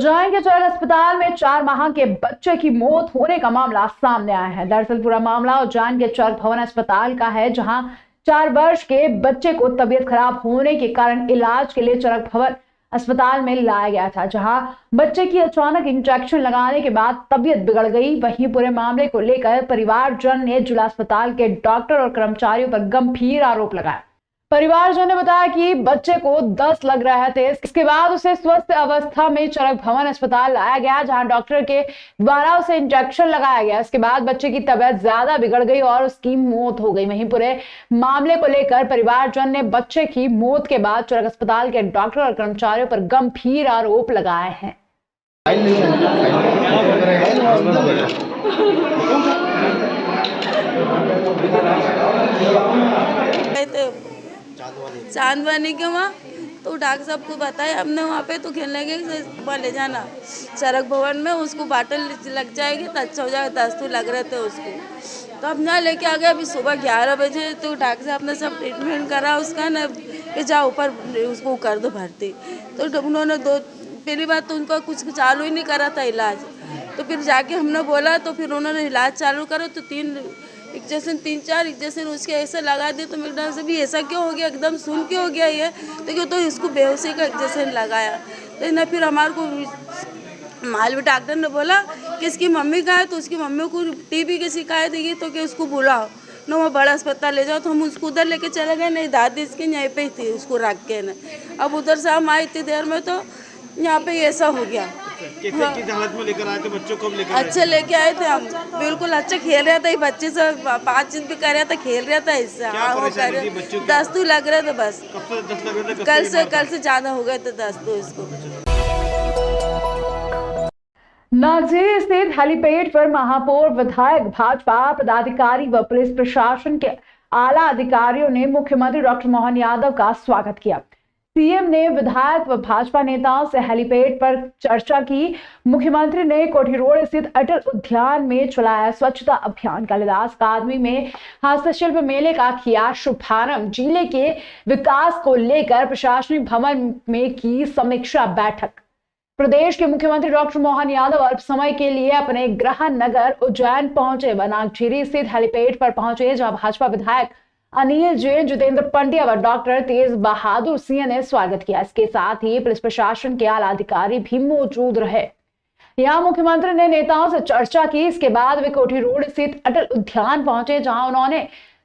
उज्जैन के चरक अस्पताल में 4 माह के बच्चे की मौत होने का मामला सामने आया है। दरअसल पूरा मामला उज्जैन के चरक भवन अस्पताल का है, जहां 4 वर्ष के बच्चे को तबीयत खराब होने के कारण इलाज के लिए चरक भवन अस्पताल में लाया गया था, जहां बच्चे की अचानक इंजेक्शन लगाने के बाद तबीयत बिगड़ गई। वहीं पूरे मामले को लेकर परिवारजन ने जिला अस्पताल के डॉक्टर और कर्मचारियों पर गंभीर आरोप लगाया। परिवारजन ने बताया कि बच्चे को 10 लग रहे थे। इसके बाद उसे स्वस्थ अवस्था में चरक भवन अस्पताल लाया गया, जहां डॉक्टर के द्वारा उसे इंजेक्शन लगाया गया। इसके बाद बच्चे की तबीयत ज्यादा बिगड़ गई और उसकी मौत हो गई। वहीं पूरे मामले को लेकर परिवारजन ने बच्चे की मौत के बाद चरक अस्पताल के डॉक्टर और कर्मचारियों पर गंभीर आरोप लगाए हैं। चांदवानी के वहाँ तो डॉक्टर साहब को बताया हमने, वहाँ पे तो खेलने के वहाँ ले जाना चरक भवन में, उसको बाटल लग जाएगी तो अच्छा हो जाएगा। 10 तो लग रहे थे उसको, तो हम यहाँ लेके आ गए। अभी सुबह 11 बजे तो डॉक्टर साहब ने सब ट्रीटमेंट करा उसका ना, कि जाओ ऊपर उसको कर दो भर्ती। तो उन्होंने पहली बात तो उनका कुछ चालू ही नहीं करा था इलाज, तो फिर जाके हमने बोला तो फिर उन्होंने इलाज चालू करा। तो 3-4 इंजेक्शन उसके ऐसे लगा दिए। तो मेरे से भी ऐसा क्यों हो गया, एकदम सुन क्यों हो गया ये, तो इसको बेहोशी का इंजेक्शन लगाया। तो ना फिर हमारे को मालवी डॉक्टर ने बोला कि इसकी मम्मी कहाँ है, तो उसकी मम्मी को टीबी की शिकायत है तो कि उसको बुलाओ ना, वो बड़ा अस्पताल ले जाओ। तो हम उसको उधर लेके चले गए। नहीं दादी इसकी यहीं पे ही थी, उसको रख के ना। अब उधर से हम आए इतनी देर में तो यहाँ पे ऐसा हो गया। किस हालत में लेकर आए थे बच्चों को? लेकर अच्छे लेके आए थे हम, बिल्कुल अच्छा खेल रहा था बच्चे से, 5 दिन भी कर रहा था, खेल रहा था इससे। हाँ वो कर रहे 10 तो लग रहे थे बस। कब से 10 लग रहे थे? कल से ज्यादा हो गए थे 10 तो इसको। नागझीरी स्थित हेलीपैड पर महापौर, विधायक, भाजपा पदाधिकारी व पुलिस प्रशासन के आला अधिकारियों ने मुख्यमंत्री डॉक्टर मोहन यादव का स्वागत किया। सीएम ने विधायक व भाजपा नेताओं से हेलीपैड पर चर्चा की। मुख्यमंत्री ने कोठी रोड स्थित अटल उद्यान में चलाया स्वच्छता अभियान। कालिदास अकादमी में हस्तशिल्प मेले का किया शुभारंभ। जिले के विकास को लेकर प्रशासनिक भवन में की समीक्षा बैठक। प्रदेश के मुख्यमंत्री डॉक्टर मोहन यादव अल्प समय के लिए अपने गृह नगर उज्जैन पहुंचे। नागझीरी स्थित हेलीपैड पर पहुंचे, जहां भाजपा विधायक अनिल जैन, जितेंद्र पंड्या व डॉक्टर तेज बहादुर सिंह ने स्वागत किया। इसके साथ ही पुलिस प्रशासन के आला अधिकारी भी मौजूद रहे। यहां मुख्यमंत्री ने नेताओं से चर्चा की। इसके बाद वे कोठी रोड स्थित अटल उद्यान पहुंचे, जहां उन्होंने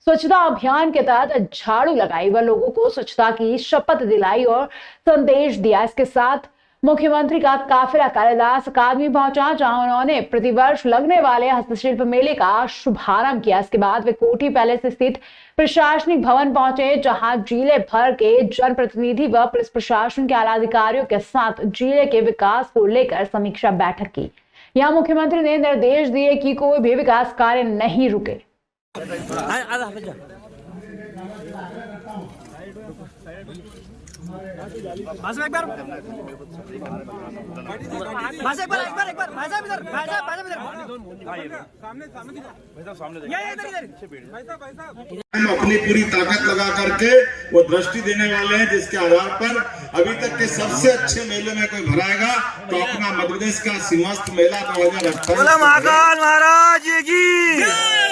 स्वच्छता अभियान के तहत झाड़ू लगाई व लोगों को स्वच्छता की शपथ दिलाई और संदेश दिया। इसके साथ मुख्यमंत्री का काफिला कालिदास अकादमी पहुंचा, जहां उन्होंने प्रतिवर्ष लगने वाले हस्तशिल्प मेले का शुभारंभ किया। इसके बाद वे कोठी पैलेस स्थित प्रशासनिक भवन पहुंचे, जहां जिले भर के जनप्रतिनिधि व पुलिस प्रशासन के आला अधिकारियों के साथ जिले के विकास को लेकर समीक्षा बैठक की। यहां मुख्यमंत्री ने निर्देश दिए कि कोई भी विकास कार्य नहीं रुके। हम अपनी पूरी ताकत लगा करके वो दृष्टि देने वाले हैं, जिसके आधार पर अभी तक के सबसे अच्छे मेले में कोई भराएगा तो अपना मध्य प्रदेश का सिंहस्थ मेला 2028 महाराज की।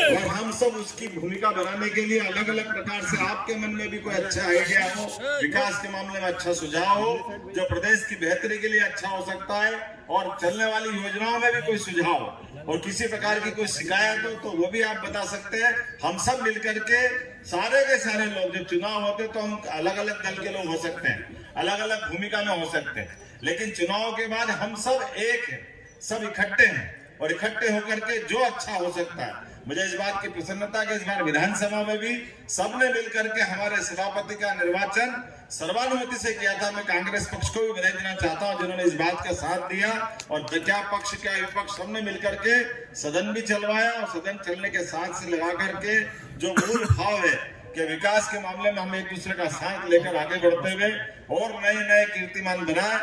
और हम सब उसकी भूमिका बनाने के लिए अलग अलग प्रकार से आपके मन में भी कोई अच्छा आइडिया हो, विकास के मामले में अच्छा सुझाव हो, जो प्रदेश की बेहतरी के लिए अच्छा हो सकता है, और चलने वाली योजनाओं में भी कोई सुझाव और किसी प्रकार की कोई शिकायत हो तो वो भी आप बता सकते हैं। हम सब मिलकर के सारे के सारे लोग, जब चुनाव होते तो हम अलग अलग दल के लोग हो सकते हैं, अलग अलग भूमिका में हो सकते हैं, लेकिन चुनाव के बाद हम सब एक हैं, सब इकट्ठे हैं, और इकट्ठे होकर के जो अच्छा हो सकता है। मुझे इस बात की प्रसन्नता कि इस बार विधानसभा में भी सबने मिलकर के हमारे सभापति का निर्वाचन सर्वानुमति से किया था। मैं कांग्रेस पक्ष को भी बधाई देना चाहता हूं, जिन्होंने इस बात का साथ दिया, और क्या पक्ष क्या विपक्ष सबने मिलकर के सदन भी चलवाया, और सदन चलने के साथ से लगा करके जो मूल भाव है कि विकास के मामले में हम एक दूसरे का साथ लेकर आगे बढ़ते हुए और नए कीर्तिमान बनाए।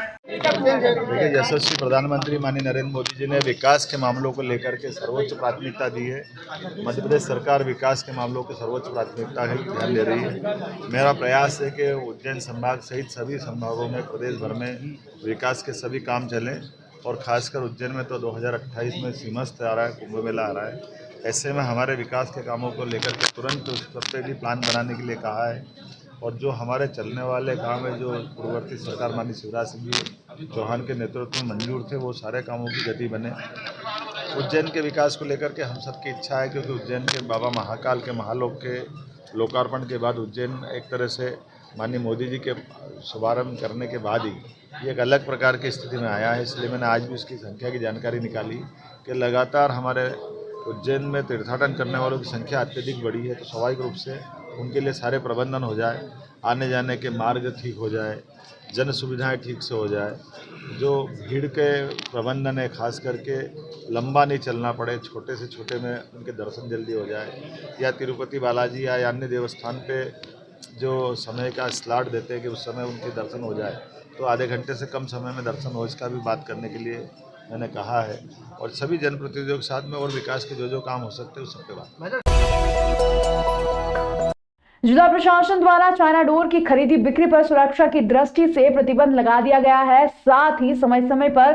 यशस्वी प्रधानमंत्री माननीय नरेंद्र मोदी जी ने विकास के मामलों को लेकर के सर्वोच्च प्राथमिकता दी है। मध्य प्रदेश सरकार विकास के मामलों को सर्वोच्च प्राथमिकता है ध्यान दे रही है। मेरा प्रयास है कि उज्जैन संभाग सहित सभी संभागों में, प्रदेश भर में विकास के सभी काम चलें। और ख़ासकर उज्जैन में तो 2028 में सीमस्त आ रहा है, कुंभ मेला आ रहा है। ऐसे में हमारे विकास के कामों को लेकर के तुरंत उस पर भी प्लान बनाने के लिए कहा है। और जो हमारे चलने वाले काम है, जो पूर्ववर्ती सरकार माननीय शिवराज सिंह जी चौहान के नेतृत्व में मंजूर थे, वो सारे कामों की गति बने। उज्जैन के विकास को लेकर के हम सबकी इच्छा है, क्योंकि उज्जैन के बाबा महाकाल के महालोक के लोकार्पण के बाद उज्जैन एक तरह से माननीय मोदी जी के शुभारंभ करने के बाद ही ये एक अलग प्रकार की स्थिति में आया है। इसलिए मैंने आज भी उसकी संख्या की जानकारी निकाली कि लगातार हमारे उज्जैन में तीर्थाटन करने वालों की संख्या अत्यधिक बढ़ी है। तो स्वाभाविक रूप से उनके लिए सारे प्रबंधन हो जाए, आने जाने के मार्ग ठीक हो जाए, जन सुविधाएं ठीक से हो जाए, जो भीड़ के प्रबंधन है खास करके लंबा नहीं चलना पड़े, छोटे से छोटे में उनके दर्शन जल्दी हो जाए, या तिरुपति बालाजी या अन्य देवस्थान पे जो समय का स्लॉट देते हैं कि उस समय उनके दर्शन हो जाए, तो आधे घंटे से कम समय में दर्शन हो, इसका भी बात करने के लिए मैंने कहा है। और सभी जनप्रतिनिधियों के साथ में और विकास के जो काम हो सकते हैं उस सब पे बात। जिला प्रशासन द्वारा चाइना डोर की खरीदी बिक्री पर सुरक्षा की दृष्टि से प्रतिबंध लगा दिया गया है। साथ ही समय समय पर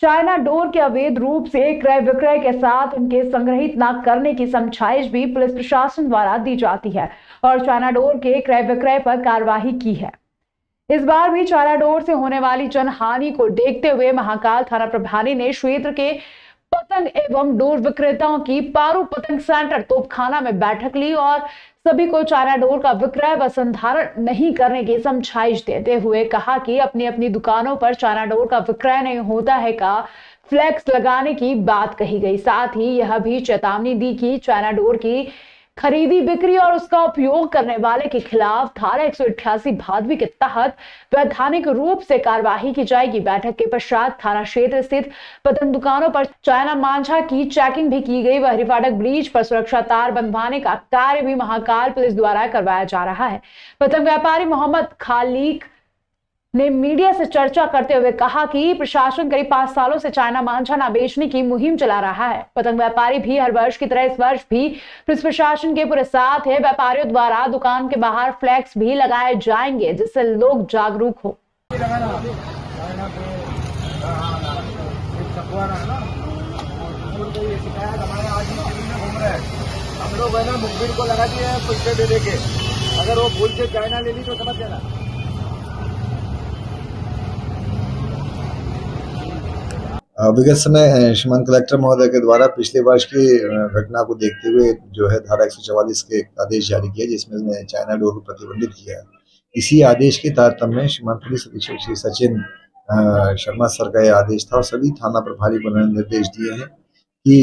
चाइना डोर के अवैध रूप से क्रय विक्रय के साथ उनके संग्रहित न करने की समझाइश भी पुलिस प्रशासन द्वारा दी जाती है और चाइना डोर के क्रय विक्रय पर कार्रवाई की है। इस बार भी चाइना डोर से होने वाली जनहानि को देखते हुए महाकाल थाना प्रभारी ने क्षेत्र के पतंग एवं डोर विक्रेताओं की पारू पतंग सेंटर तोपखाना में बैठक ली और सभी को चाइना डोर का विक्रय व संधारण नहीं करने की समझाइश देते हुए कहा कि अपनी अपनी दुकानों पर चाइना डोर का विक्रय नहीं होता है का फ्लैक्स लगाने की बात कही गई। साथ ही यह भी चेतावनी दी कि चाइना डोर की खरीदी बिक्री और उसका उपयोग करने वाले के खिलाफ धारा 188 भादवी के तहत वैधानिक रूप से कार्यवाही की जाएगी। बैठक के पश्चात थाना क्षेत्र स्थित पतंग दुकानों पर चाइना मांझा की चेकिंग भी की गई। वह फाटक ब्रिज पर सुरक्षा तार बंधवाने का कार्य भी महाकाल पुलिस द्वारा करवाया जा रहा है। पतंग व्यापारी मोहम्मद खालिक ने मीडिया से चर्चा करते हुए कहा कि प्रशासन करीब 5 सालों से चाइना मांझा न बेचने की मुहिम चला रहा है। पतंग व्यापारी भी हर वर्ष की तरह इस वर्ष भी पुलिस प्रशासन के पूरे साथ है। व्यापारियों द्वारा दुकान के बाहर फ्लैक्स भी लगाए जाएंगे जिससे लोग जागरूक हो। हम लोग है ना मुखबिर को लगा दिए पैसे दे देके, अगर वो भूल से चाइना ले ली तो समझ जाना। विगत समय श्रीमान कलेक्टर महोदय के द्वारा पिछले वर्ष की घटना को देखते हुए जो है धारा 144 के आदेश जारी किया जिसमें चाइना डोर को प्रतिबंधित किया है। इसी आदेश के तारतम्य में श्रीमान पुलिस अधीक्षक श्री सचिन शर्मा सर का यह आदेश था और सभी थाना प्रभारी को उन्होंने निर्देश दिए हैं कि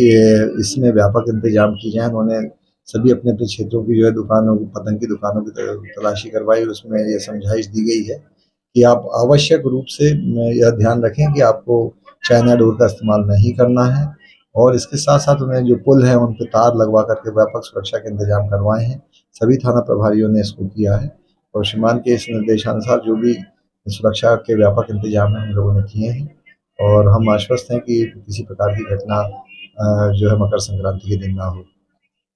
इसमें व्यापक इंतजाम किए जाए। उन्होंने सभी अपने अपने क्षेत्रों की जो है दुकानों पतंग की दुकानों की तलाशी करवाई और उसमें यह समझाइश दी गई है कि आप आवश्यक रूप से यह ध्यान रखें कि आपको चाइना डोर का इस्तेमाल नहीं करना है और इसके साथ साथ उन्हें जो पुल है उन पर तार लगवा करके व्यापक सुरक्षा के इंतजाम करवाए हैं। सभी थाना प्रभारियों ने इसको किया है और श्रीमान के इस निर्देशानुसार जो भी सुरक्षा के व्यापक इंतजाम है हम लोगों ने किए हैं और हम आश्वस्त हैं कि किसी प्रकार की घटना जो है मकर संक्रांति के दिन ना हो।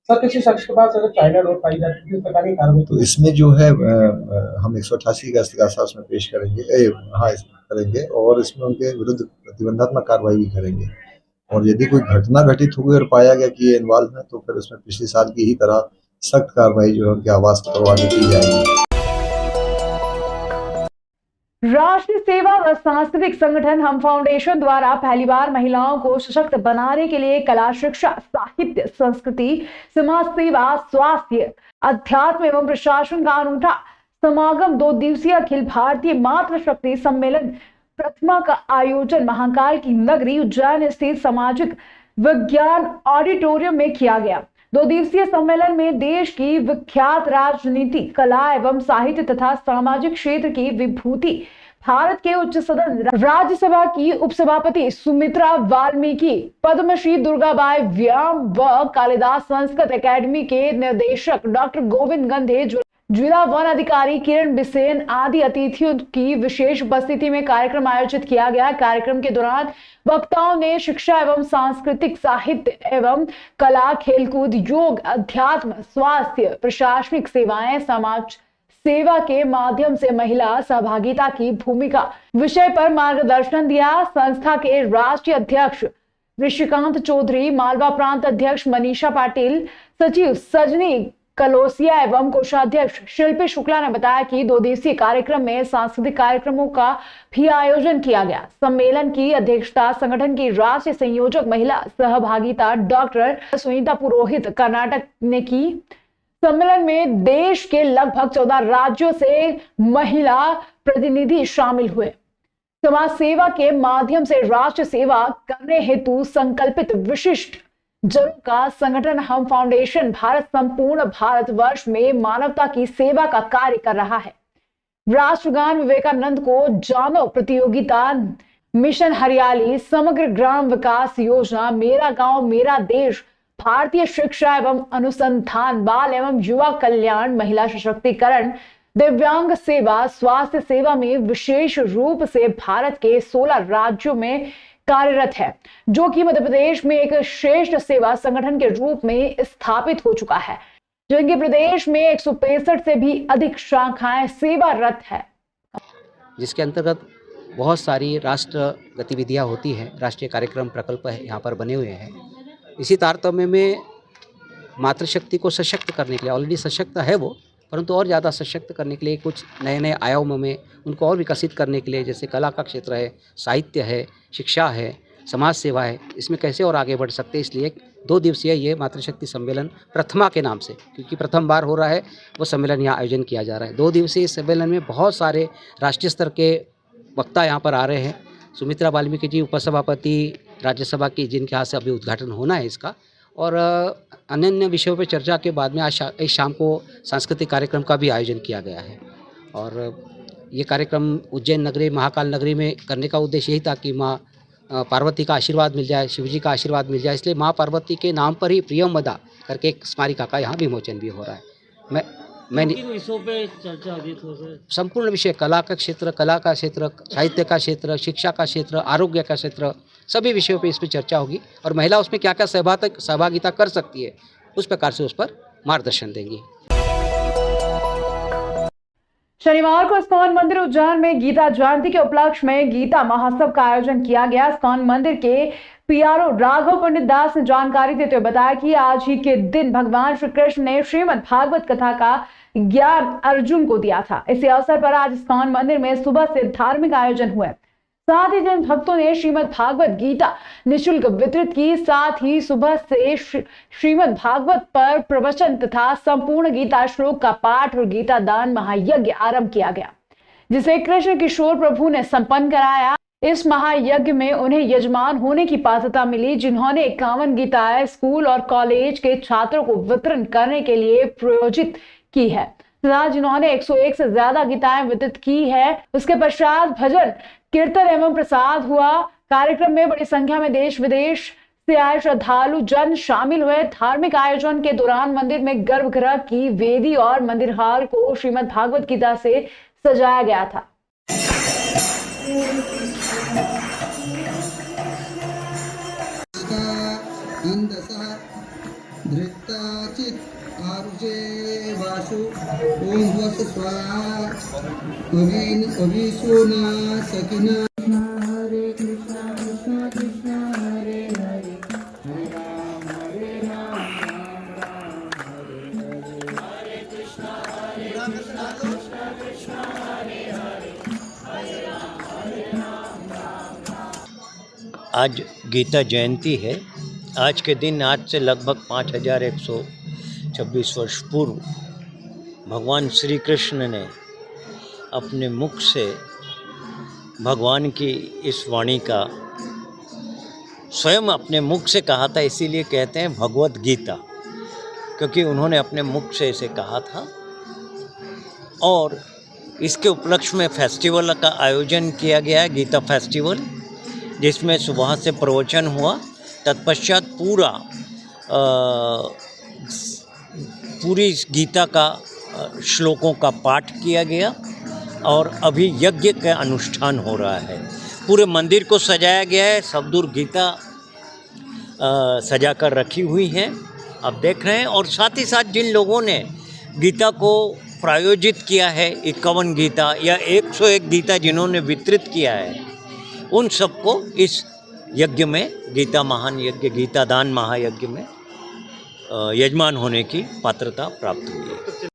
सर किसी शख्स के पास अगर चाइना डोर पाई जाती है किस प्रकार की कार्रवाई? तो इसमें जो है हम 188 का इस्तिगासा उसमें पेश करेंगे और इसमें उनके विरुद्ध प्रतिबंधात्मक कार्रवाई भी करेंगे और यदि कोई घटना घटित हो गई और पाया गया कि ये इन्वॉल्व है तो फिर उसमें पिछले साल की ही तरह सख्त कार्रवाई जो है उनके आवास करवा की जाएगी। राष्ट्रीय सेवा व सांस्कृतिक संगठन हम फाउंडेशन द्वारा पहली बार महिलाओं को सशक्त बनाने के लिए कला, शिक्षा, साहित्य, संस्कृति, समाज सेवा, स्वास्थ्य, अध्यात्म एवं प्रशासन का अनूठा समागम 2 दिवसीय अखिल भारतीय मातृशक्ति सम्मेलन प्रथमा का आयोजन महाकाल की नगरी उज्जैन स्थित सामाजिक विज्ञान ऑडिटोरियम में किया गया। 2 दिवसीय सम्मेलन में देश की विख्यात राजनीति, कला एवं साहित्य तथा सामाजिक क्षेत्र की विभूति भारत के उच्च सदन राज्यसभा की उपसभापति सुमित्रा वाल्मीकि, पद्मश्री दुर्गाबाई व्याम व कालिदास संस्कृत एकेडमी के निदेशक डॉक्टर गोविंद गंधे, जिला वन अधिकारी किरण बिसेन आदि अतिथियों की विशेष उपस्थिति में कार्यक्रम आयोजित किया गया। कार्यक्रम के दौरान वक्ताओं ने शिक्षा एवं सांस्कृतिक, साहित्य एवं कला, खेलकूद, योग, अध्यात्म, स्वास्थ्य, प्रशासनिक सेवाएं, समाज सेवा के माध्यम से महिला सहभागिता की भूमिका विषय पर मार्गदर्शन दिया। संस्था के राष्ट्रीय अध्यक्ष ऋषिकांत चौधरी, मालवा प्रांत अध्यक्ष मनीषा पाटिल, सचिव सजनी कलोसिया एवं कोषाध्यक्ष शिल्पी शुक्ला ने बताया कि 2 दिवसीय कार्यक्रम में सांस्कृतिक कार्यक्रमों का भी आयोजन किया गया। सम्मेलन की अध्यक्षता संगठन की राष्ट्रीय संयोजक महिला सहभागिता डॉक्टर सुनीता पुरोहित कर्नाटक ने की। सम्मेलन में देश के लगभग 14 राज्यों से महिला प्रतिनिधि शामिल हुए। समाज सेवा के माध्यम से राष्ट्र सेवा करने हेतु संकल्पित विशिष्ट जनों का संगठन हम फाउंडेशन भारत संपूर्ण भारतवर्ष में मानवता की सेवा का कार्य कर रहा है। राष्ट्रगान विवेकानंद को जानो प्रतियोगिता, मिशन हरियाली, समग्र ग्राम विकास योजना, मेरा गांव मेरा देश, भारतीय शिक्षा एवं अनुसंधान, बाल एवं युवा कल्याण, महिला सशक्तिकरण, दिव्यांग सेवा, स्वास्थ्य सेवा में विशेष रूप से भारत के 16 राज्यों में कार्यरत है, जो कि मध्य प्रदेश में एक श्रेष्ठ सेवा संगठन के रूप में स्थापित हो चुका है, जिनके प्रदेश में 165 से भी अधिक शाखाएं सेवारत है, जिसके अंतर्गत बहुत सारी राष्ट्र गतिविधियां होती हैं। राष्ट्रीय कार्यक्रम प्रकल्प है यहाँ पर बने हुए हैं। इसी तारतम्य में मातृशक्ति को सशक्त करने के लिए, ऑलरेडी सशक्त है वो, परंतु और ज़्यादा सशक्त करने के लिए कुछ नए नए आयामों में उनको और विकसित करने के लिए, जैसे कला का क्षेत्र है, साहित्य है, शिक्षा है, समाज सेवा है, इसमें कैसे और आगे बढ़ सकते हैं। इसलिए 2 दिवसीय ये मातृशक्ति सम्मेलन प्रथमा के नाम से, क्योंकि प्रथम बार हो रहा है, वो सम्मेलन यहाँ आयोजन किया जा रहा है। 2 दिवसीय सम्मेलन में बहुत सारे राष्ट्रीय स्तर के वक्ता यहाँ पर आ रहे हैं। सुमित्रा वाल्मीकि जी उपसभापति राज्यसभा की, जिनके हाथ से अभी उद्घाटन होना है इसका, और अन्य विषयों पर चर्चा के बाद में आज शाम को सांस्कृतिक कार्यक्रम का भी आयोजन किया गया है। और ये कार्यक्रम उज्जैन नगरी, महाकाल नगरी में करने का उद्देश्य यही था कि माँ पार्वती का आशीर्वाद मिल जाए, शिव जी का आशीर्वाद मिल जाए। इसलिए माँ पार्वती के नाम पर ही प्रियमदा करके एक स्मारिका का यहाँ विमोचन भी हो रहा है। मैं विषयों पे चर्चा अधिक हो सके, संपूर्ण विषय, कला का क्षेत्र, साहित्य का क्षेत्र, शिक्षा का क्षेत्र, आरोग्य का क्षेत्र, सभी विषयों पे इस पर चर्चा होगी और महिला उसमें क्या क्या सहभागिता कर सकती है, उस प्रकार से उस पर मार्गदर्शन देंगी। शनिवार को इस्कॉन मंदिर उज्जैन में गीता जयंती के उपलक्ष्य में गीता महोत्सव का आयोजन किया गया। इस्कॉन मंदिर के पीआरओ राघव पंडित दास ने जानकारी देते हुए बताया कि आज ही के दिन भगवान श्री कृष्ण ने श्रीमद् भागवत कथा का ज्ञान अर्जुन को दिया था। इसी अवसर पर आज इस्कॉन मंदिर में सुबह से धार्मिक आयोजन हुए। साथ ही जिन भक्तों ने श्रीमद् भागवत गीता निःशुल्क वितरित की, साथ ही सुबह से श्रीमद् भागवत पर प्रवचन तथा संपूर्ण गीता श्लोक का पाठ और गीता दान महायज्ञ आरंभ किया गया, जिसे कृष्ण किशोर प्रभु ने संपन्न कराया। इस महायज्ञ में उन्हें यजमान होने की पात्रता मिली, जिन्होंने 51 गीताएं स्कूल और कॉलेज के छात्रों को वितरण करने के लिए प्रयोजित की है तथा जिन्होंने 101 से ज्यादा गीताएं वितरित की है। उसके पश्चात भजन, कीर्तन एवं प्रसाद हुआ। कार्यक्रम में बड़ी संख्या में देश विदेश से आए श्रद्धालु जन शामिल हुए। धार्मिक आयोजन के दौरान मंदिर में गर्भगृह की वेदी और मंदिर हाल को श्रीमद् भागवत गीता से सजाया गया था। आज गीता जयंती है। आज के दिन, आज से लगभग 5126 वर्ष पूर्व भगवान श्री कृष्ण ने अपने मुख से भगवान की इस वाणी का स्वयं अपने मुख से कहा था। इसीलिए कहते हैं भगवत गीता, क्योंकि उन्होंने अपने मुख से इसे कहा था। और इसके उपलक्ष्य में फेस्टिवल का आयोजन किया गया है, गीता फेस्टिवल, जिसमें सुबह से प्रवचन हुआ, तत्पश्चात पूरी गीता का श्लोकों का पाठ किया गया और अभी यज्ञ का अनुष्ठान हो रहा है। पूरे मंदिर को सजाया गया है, सब दूर गीता सजा कर रखी हुई हैं, आप देख रहे हैं। और साथ ही साथ जिन लोगों ने गीता को प्रायोजित किया है 51 गीता या 101 गीता जिन्होंने वितरित किया है, उन सबको इस यज्ञ में, गीता महान यज्ञ, गीता दान महायज्ञ में यजमान होने की पात्रता प्राप्त हुई है।